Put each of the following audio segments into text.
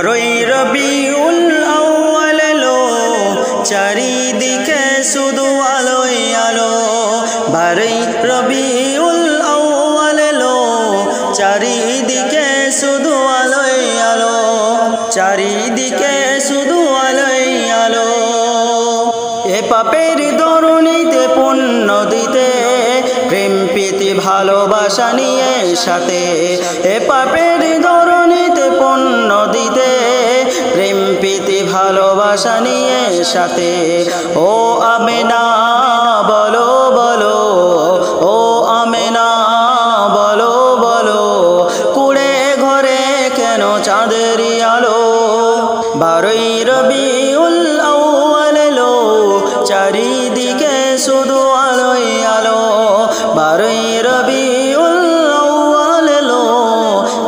বারোই রবিউল আউয়াল এলো, চারিদিকে শুধু আলোয় আলো। বারোই রবিউল আউয়াল এলো, চারিদিকে শুধু আলোয় আলো, চারিদিকে শুধু আলোয় আলো। এ পাপের দরুনিতে পুণ্য দিতে, প্রেম প্রীতি ভালোবাসা নিয়ে সাথে। এ পাপের দরুনিতে পুণ্য দিতে, প্রেম প্রীতি ভালোবাসা নিয়ে সাথে। ও আমেনা বলো বলো, ও আমেনা বলো বলো, কুড়ে ঘরে কেন চাঁদের আলো। বারোই রবিউল আউয়াল এলো, চারিদিকে শুধু আলোয় আলো। বারোই রবিউল আউয়াল এলো,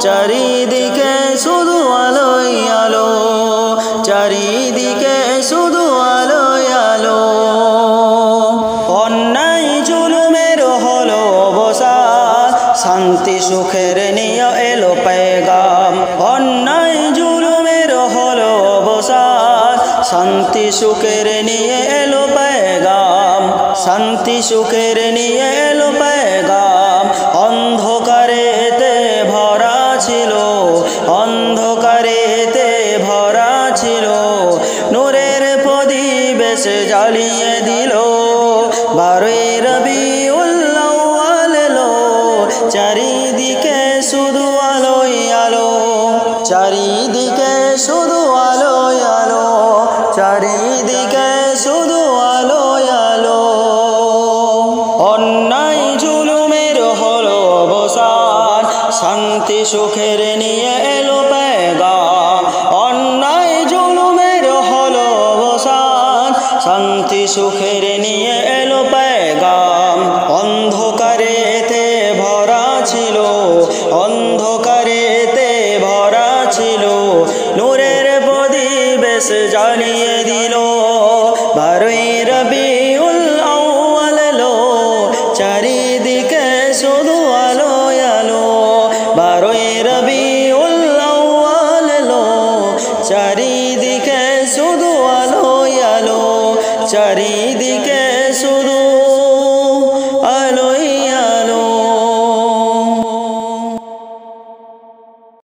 চারিদিকে শুধু আলোয় আলো, চারিদিকে শুধু আলোয় আলো। অন্যায় জুলুমের হলো অবসান, শান্তি সুখের নিয়ে এলো পেগাম। অন্যায় জুলুমের হলো অবসান, শান্তি সুখের নিয়ে এলো পেগাম, শান্তি সুখের নিয়ে এলো পেগাম। অন্ধকারেতে ভরা ছিল, অন্ধকারেতে ভরা ছিল, নূরের প্রদীপ জ্বালিয়ে দিল। বারোই রবিউল আউয়াল এলো, চারিদিকে শুধু আলোয় আলো, চারিদিকে শুধু আলোয় আলো, চারিদিকে শুধু আলোয় আলো। অন্যায় জুলুমের হলো অবসান, শান্তি সুখের নিয়ে এলো পেগাম। অন্যায় জুলুমের হলো অবসান, শান্তি সুখের নিয়ে এলো পেগাম। অন্ধকারেতে ভরা ছিল, অন্ধকারেতে ভরা ছিল, নূরের প্রদীপ জ্বালিয়ে দিল। বারোই রবিউল আউয়াল এলো, চারিদিকে শুধু আলোয় আলো। বারোই রবিউল আউয়াল এলো, চারিদিকে শুধু আলোয় আলো, চারিদিকে